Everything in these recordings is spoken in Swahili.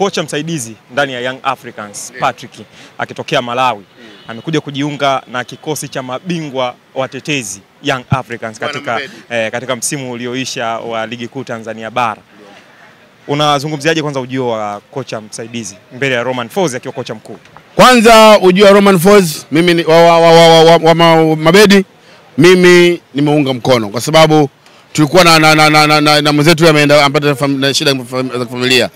kocha msaidizi ndani ya Young Africans, Patrick, akitokea Malawi, amekuja kujiunga na kikosi cha mabingwa watetezi Young Africans katika msimu ulioisha wa ligi kuu Tanzania bara. Unazungumziaje kwanza ujio wa kocha msaidizi mbele ya Romain Folz akiwa kocha mkuu? Kwanza ujio wa Romain Folz, mimi Mabedi, mimi nimeunga mkono kwa sababu tulikuwa na mwenzetu ameenda amepata shida za familia.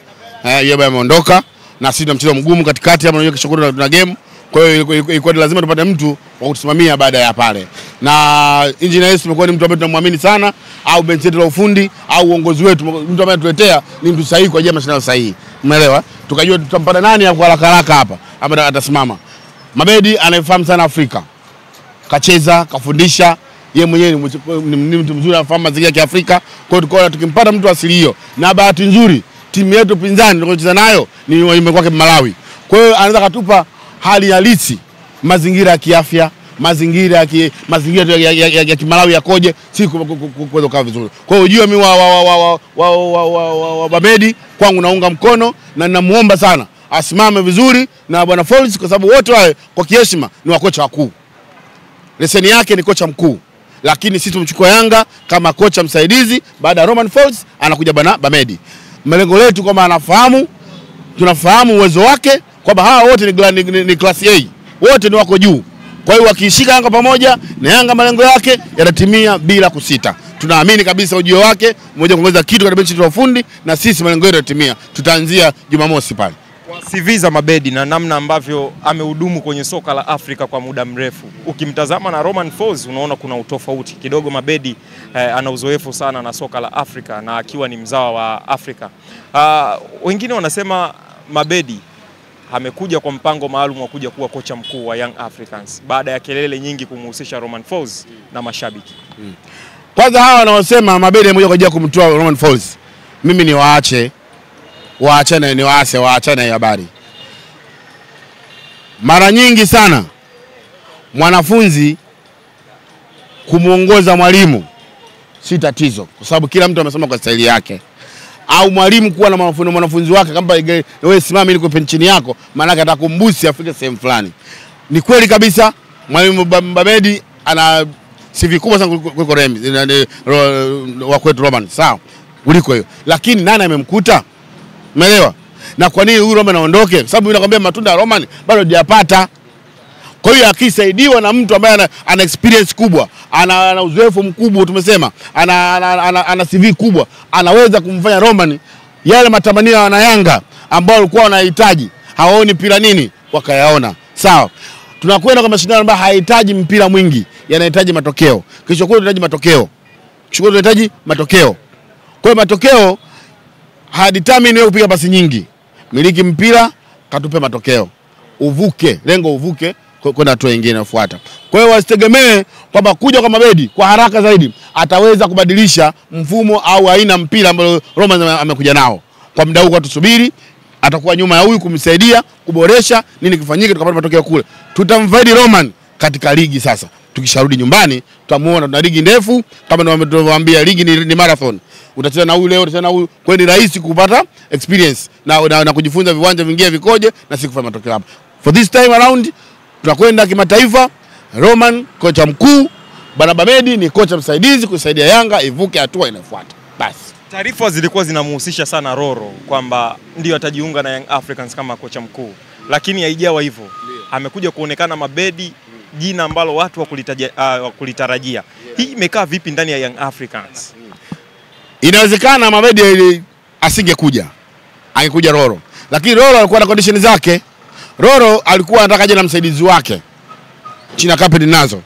Yeye ameondoka na sisi tuna mchezo mgumu katikati hapa, unajua kesho tuna game. Kwa hiyo ilikuwa lazima tupate mtu wa kutusimamia baada ya pale. Na engineer yetu tumekuwa ni mtu ambaye tunamwamini sana, au bench yetu la ufundi au uongozi wetu, mtu ambaye tuletea ni mtu sahihi kwa ajili ya mashindano sahihi. Umeelewa? Tukajua tutampata nani hapo haraka hapa ambaye atasimama. Mabedi anafahamu sana Afrika. Kacheza, kafundisha, yeye mwenyewe ni mtu mzuri, anafahamu mazingira ya Kiafrika. Kwa hiyo tukaona tukimpata mtu asili hiyo. Na bahati nzuri timu yetu pinzani tunacheza nayo ni imekuwa Malawi. Kwa hiyo anaweza katupa hali halisi, mazingira ya kiafya, mazingira ya Kimalawi yakoje, si kuweza kukaa vizuri. Kwa hiyo ujio mimi wa Mabedi kwangu naunga mkono na ninamuomba sana asimame vizuri na bwana Folz, kwa sababu wote wale kwa kiheshima ni wakocha wakuu. Leseni yake ni kocha mkuu, lakini sisi tumchukua Yanga kama kocha msaidizi. Baada ya Romain Folz anakuja bwana Mabedi. Malengo letu kama anafahamu, tunafahamu uwezo wake kwamba hawa wote ni class A, wote ni wako juu. Kwa hiyo wakishika Yanga pamoja na Yanga malengo yake yatatimia bila kusita. Tunaamini kabisa ujio wake mmoja kuongeza kitu katika benchi la ufundi, na sisi malengo yetu yatatimia. Tutaanzia Jumamosi pale. CV za Mabedi na namna ambavyo amehudumu kwenye soka la Afrika kwa muda mrefu, ukimtazama na Romain Folz unaona kuna utofauti kidogo. Mabedi ana uzoefu sana na soka la Afrika na akiwa ni mzawa wa Afrika. Wengine wanasema Mabedi amekuja kwa mpango maalum wa kuja kuwa kocha mkuu wa Young Africans baada ya kelele nyingi kumhusisha Romain Folz na mashabiki. Kwanza hawa wanaosema Mabedi amekuja kwa ajili ya kumtoa Romain Folz, mimi ni waachane habari. Mara nyingi sana mwanafunzi kumuongoza mwalimu si tatizo, kwa sababu kila mtu amesoma kwa staili yake. Au mwalimu kuwa na mwanafunzi wake kama wewe simama ili kupe chini yako, maana yake atakumbusi afike sehemu fulani. Ni kweli kabisa mwalimu Mabedi ana CV kubwa sana kuliko Remi wa kwetu Roman, sawa kuliko hiyo, lakini nani amemkuta? Umeelewa? Na kwa nini huyu Roman aondoke? Sababu mimi nakwambia matunda ya Roman bado hajapata. Kwa hiyo akisaidiwa na mtu ambaye ana experience kubwa, ana uzoefu mkubwa, tumesema ana CV kubwa, anaweza kumfanya Roman yale matamanio ya wana Yanga ambao walikuwa wanahitaji, hawaoni mpira nini, wakayaona. Sawa. Tunakwenda kwa mashindano ambayo hayahitaji mpira mwingi, yanahitaji matokeo. Kesho kwa tunahitaji matokeo. Tunahitaji matokeo. Kwa hiyo matokeo hadetermine wewe kupiga pasi nyingi. Miliki mpira, katupe matokeo. Uvuke, lengo uvuke kwenda hatua nyingine inayofuata. Kwa hiyo wasitegemee kwamba kuja kwa Mabedi kwa haraka zaidi ataweza kubadilisha mfumo au aina mpira ambao Romain amekuja nao. Kwa muda huu tusubiri, atakuwa nyuma ya huyu kumsaidia kuboresha nini kifanyike tukapata matokeo kule. Tutamfaidi Romain katika ligi sasa. Tukisharudi nyumbani tutamuona tuna ligi ndefu, kama tunavyowaambia ligi ni marathon. Utacheza na huyu leo, utacheza na huyu. Kwa hiyo ni rahisi kupata experience na kujifunza viwanja vingine vikoje na si kufanya matokeo hapa. For this time around tunakwenda kimataifa. Romain kocha mkuu, bwana Mabedi ni kocha msaidizi kusaidia Yanga ivuke hatua inayofuata. Basi. Taarifa zilikuwa zinamhusisha sana Roro kwamba ndio atajiunga na Young Africans kama kocha mkuu, lakini haijawa hivyo. Amekuja kuonekana Mabedi jina ambalo watu wakulitarajia. Hii imekaa vipi ndani ya Young Africans? Inawezekana Mabedi asingekuja, angekuja Roro. Lakini Roro alikuwa na condition zake. Roro alikuwa anataka aje na msaidizi wake. China Captain nazo.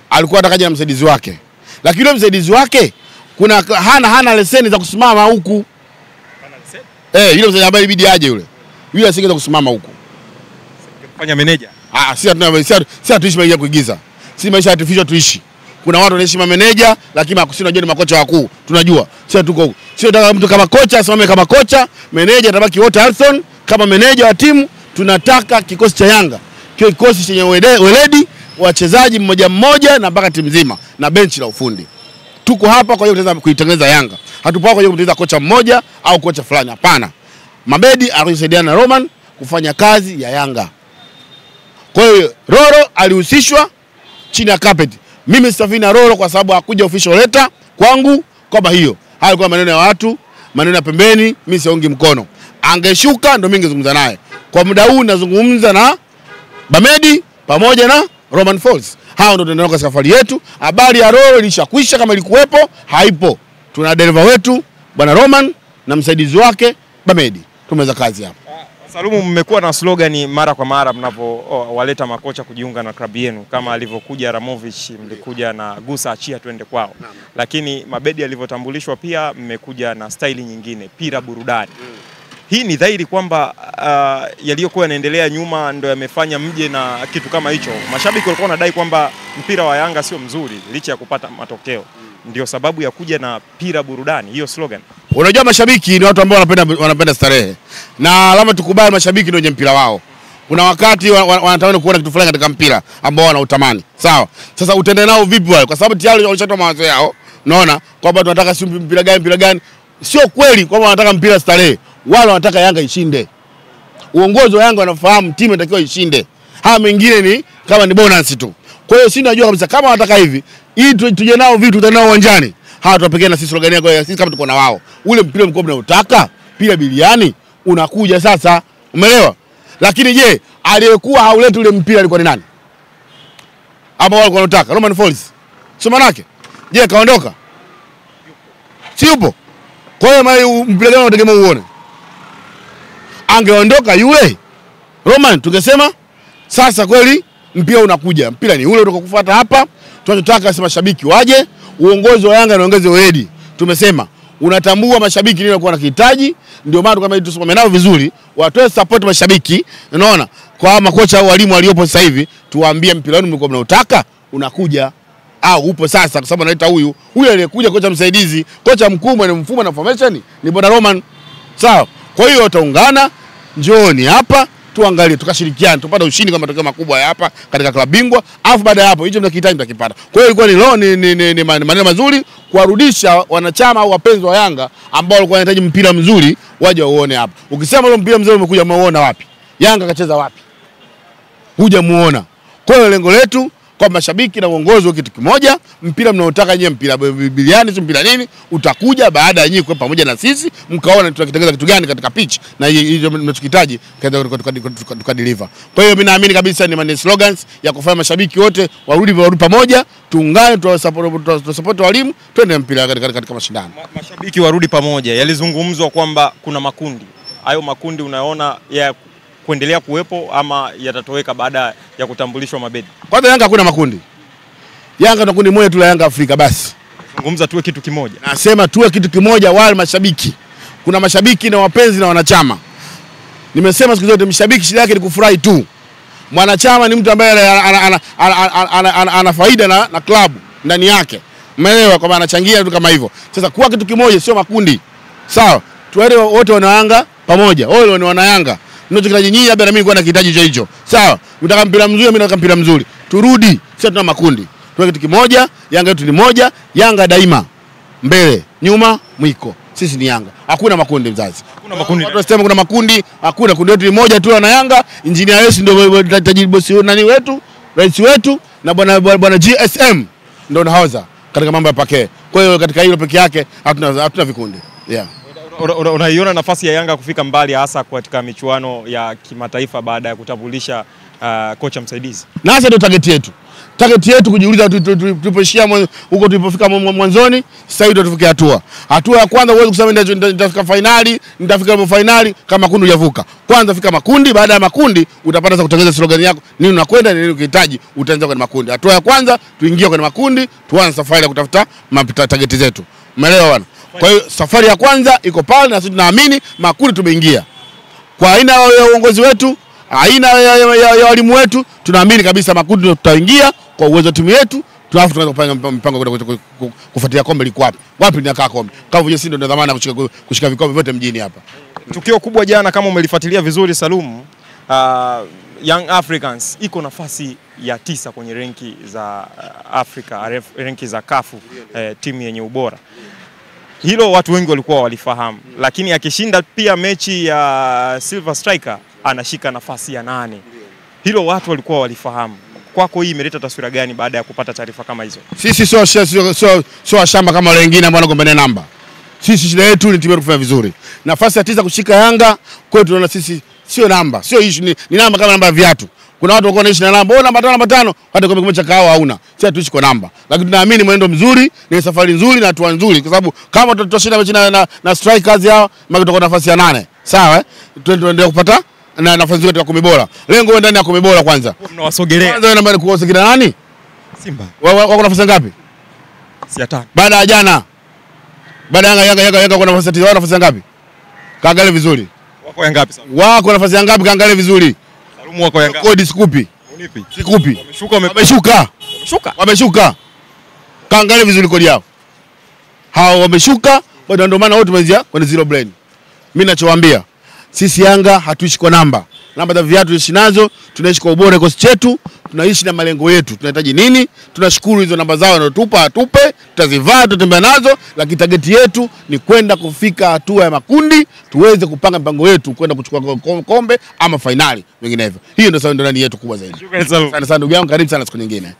Alikuwa anataka aje na msaidizi wake. Lakini yule msaidizi wake kuna hana leseni za kusimama huku. Hana leseni? Yule msaidizi ambaye ibidi aje yule. Yule asingeweza kusimama huku. Kufanya manager. Si tuishi maisha kuigiza. Si maisha artificial tuishi. Kuna watu wanaishi manager lakini makusudi unajua ni makocha wakuu. Tunajua. Sio tuko huko. Sio nataka mtu kama kocha asimame kama kocha, manager atabaki wote Alson kama manager wa timu. Tunataka kikosi cha Yanga kiwe kikosi chenye weledi, wachezaji mmoja mmoja na mpaka timu nzima na benchi la ufundi. Tuko hapa kwa hiyo tunaweza kuitengeneza Yanga. Hatupo kwa hiyo kutengeneza kocha mmoja au kocha fulani, hapana. Mabedi alisaidiana na Roman kufanya kazi ya Yanga. Kwa hiyo Roro alihusishwa chini ya carpet. Mimi sitafini na Roro kwa sababu hakuja official letter kwangu kwamba hiyo. Hayo kwa maneno ya watu, maneno ya pembeni, mimi siungi mkono. Angeshuka ndo mimi ningezungumza naye. Kwa muda huu nazungumza na Bamedi pamoja na Roman Falls. Hao ndo tunaenda kwa safari yetu. Habari ya Roro ilishakwisha, kama ilikuwepo haipo. Tuna dereva wetu bwana Roman na msaidizi wake Bamedi. Tumeweza kazi hapa. Salumu, mmekuwa na slogan mara kwa mara mnapowaleta makocha kujiunga na klabu yenu, kama alivyokuja Ramovich, mlikuja na Gusa achia twende kwao. Lakini Mabedi alivyotambulishwa pia mmekuja na staili nyingine, pira burudani. Hii ni dhahiri kwamba yaliyokuwa yanaendelea nyuma ndio yamefanya mje na kitu kama hicho. Mashabiki walikuwa wanadai kwamba mpira wa Yanga sio mzuri licha ya kupata matokeo. Ndio sababu ya kuja na pira burudani, hiyo slogan. Unajua mashabiki ni watu ambao wanapenda starehe. Na lazima tukubali mashabiki ndio mpira wao. Kuna wakati wanatamani kuona kitu fulani katika mpira ambao wanautamani. Sawa. Sasa utaenda nao vipi wale? Kwa sababu tayari walishatoa mawazo yao. Unaona? Kwamba tunataka si mpira gani. Sio kweli kwamba wanataka mpira starehe. Wale wanataka Yanga ishinde. Uongozi wa Yanga wanafahamu timu inatakiwa ishinde. Haya mengine ni kama ni bonus tu. Kwa hiyo sisi tunajua kabisa kama wanataka hivi, ili tuje nao vitu tutanao uwanjani. Hawa tutapekea na sisi slogan yako sisi kama tuko na wao. Ule mpira mkubwa unaotaka, pia biliani unakuja sasa. Umeelewa? Lakini je, aliyekuwa hauleti ule mpira alikuwa ni nani? Hapo wao wanataka Roman Falls. Sio manake. Je, kaondoka? Si yupo. Kwa hiyo mpira gani unategemea uone? Angeondoka yule Roman tungesema sasa kweli mpira unakuja. Mpira ni ule utakokufuata hapa. Tunachotaka sema mashabiki waje, uongozi wa Yanga naongeze weledi. Tumesema unatambua mashabiki nini wanakuwa wanahitaji, ndio maana kama hivi tusome nao vizuri, watoe support mashabiki. Unaona? Kwa makocha au walimu waliopo sasa hivi, tuwaambie mpira wenu mlikuwa mnautaka unakuja au upo sasa, kwa sababu analeta huyu aliyekuja kocha msaidizi, kocha mkuu mwenye mfumo na formation ni bwana Roman. Sawa? Kwa hiyo utaungana, njooni hapa tuangalie, tukashirikiana, tupate ushindi kwa matokeo makubwa ya hapa katika klabu bingwa. Alafu baada ya hapo hicho mnakihitaji mtakipata. Kwa hiyo ilikuwa ni maneno mazuri kuwarudisha wanachama au wapenzi wa Yanga ambao walikuwa wanahitaji mpira mzuri waje waone hapa. Ukisema ule mpira mzuri umekuja muone wapi? Yanga kacheza wapi? Huja muona. Kwa hiyo lengo letu kwa mashabiki na uongozi wa kitu kimoja, mpira mnaotaka nyinyi, mpira biliani, sio mpira nini, utakuja baada ya nyinyi kwa pamoja na sisi mkaona tunakitengeneza kitu gani katika pitch, na hiyo mnachokitaji tukadeliver. Kwa hiyo mimi naamini kabisa ni slogans ya kufanya mashabiki wote warudi pamoja, tuungane, tuwasupport walimu, twende mpira katika mashindano. Mashabiki warudi pamoja. Yalizungumzwa kwamba kuna makundi. Hayo makundi unaona ya kuendelea kuwepo ama yatatoweka baada ya kutambulishwa Mabedi? Kwanza Yanga hakuna makundi. Yanga ni kundi moja tu la Yanga Afrika basi. Zungumza tuwe kitu kimoja. Nasema tuwe kitu kimoja wale mashabiki. Kuna mashabiki na wapenzi na wanachama. Nimesema siku zote mshabiki shida yake ni kufurahi tu. Mwanachama ni mtu ambaye ana faida na klabu ndani yake. Umeelewa? Kwamba anachangia vitu kama hivyo. Sasa kuwa kitu kimoja sio makundi. Sawa? Tuwele wote wana Yanga pamoja. Wao ni wana Yanga. Ninachokitaji nyinyi labda na mimi kwa na kihitaji hicho. Sawa? Unataka mpira mzuri, mimi nataka mpira mzuri. Turudi, sio tuna makundi. Tuwe kitu kimoja, Yanga yetu ni moja, Yanga daima. Mbele, nyuma, mwiko. Sisi ni Yanga. Hakuna makundi mzazi. Hakuna makundi. Watu wasema kuna makundi, hakuna. Kundi letu ni moja tu na Yanga. Engineer Yesu ndio tajiri bosi nani wetu, rais wetu na bwana GSM ndio nahoza katika mambo ya pekee. Kwa hiyo katika hilo peke yake hatuna vikundi. Yeah. Unaiona nafasi ya Yanga kufika mbali hasa katika michuano ya kimataifa baada ya kutambulisha kocha msaidizi? Na sasa ndio target yetu. Target yetu kujiuliza tulipoishia huko tulipofika mwanzoni, sasa hivi tufikie hatua. Hatua ya kwanza uweze kusema nitafika finali, nitafika robo finali kama kundi hujavuka. Kwanza fika makundi, baada ya makundi utapata sasa kutengeneza slogan yako. Nini unakwenda, nini ukihitaji, utaanza kwenye makundi. Hatua ya kwanza tuingie kwenye makundi, tuanze safari ya kutafuta target zetu. Umeelewa bwana? Kwa hiyo safari ya kwanza iko pale na sisi tunaamini makundi tumeingia. Kwa aina ya uongozi wetu, aina ya walimu wetu, tunaamini kabisa makundi tutaingia kwa uwezo wa timu yetu. Tunaweza kupanga mpango kufuatilia kombe liko wapi. Wapi linakaa kombe. Kama vile sisi ndio dhamana kushika vikombe vyote mjini hapa. Tukio kubwa jana kama umelifuatilia vizuri Salumu, Young Africans iko nafasi ya 9 kwenye renki za Afrika, renki za CAF, timu yenye ubora. Hilo watu wengi walikuwa walifahamu, lakini akishinda pia mechi ya Silver Striker anashika nafasi ya 8. Hilo watu walikuwa walifahamu. Kwako hii imeleta taswira gani baada ya kupata taarifa kama hizo? Sisi sio shamba kama wale wengine ambao wanagombania namba. Sisi shida yetu ni timu kufanya vizuri. Nafasi ya 9 kushika Yanga, kwetu tunaona sisi sio namba, sio issue, ni namba kama namba ya viatu. Kuna watu wako wanaishi na namba, namba 5 hata kama kimecha kahawa hauna. Sisi tuishi kwa namba. Lakini tunaamini mwendo mzuri, ni safari nzuri na hatua nzuri kwa sababu kama tutashinda mechi na strikers hao, maki tutakuwa nafasi ya 8. Sawa eh? Tuendelee kupata na nafasi nzuri ya 10 bora. Lengo ndani ya 10 bora kwanza. Mnawasogelea. Kwanza namba ni kuwasogelea nani? Simba. Wako nafasi ngapi? Si ya 5. Baada ya jana. Baada ya Yanga kuna nafasi 9, nafasi ngapi? Kaangalie vizuri. Wako Yanga ngapi sasa? Wako nafasi ngapi? Kaangalie vizuri. Salumu wako Yanga. Kodi sikupi. Unipi? Sikupi. Wameshuka. Wameshuka. Kaangalie vizuri kodi yao. Hao wameshuka, ndio maana wote tumezia kwenye zero brain. Mimi ninachowaambia, sisi Yanga hatuishi kwa namba. Namba za viatu tunaishi nazo, tunaishi kwa ubora kikosi chetu, tunaishi na malengo yetu. Tunahitaji nini? Tunashukuru hizo namba zao wanaotupa atupe, tutazivaa, tutatembea nazo, lakini target yetu ni kwenda kufika hatua ya makundi, tuweze kupanga mpango wetu kwenda kuchukua kombe ama finali vinginevyo. Hiyo ndio ndani yetu kubwa zaidi. Asante sana ndugu yangu, karibu sana siku nyingine.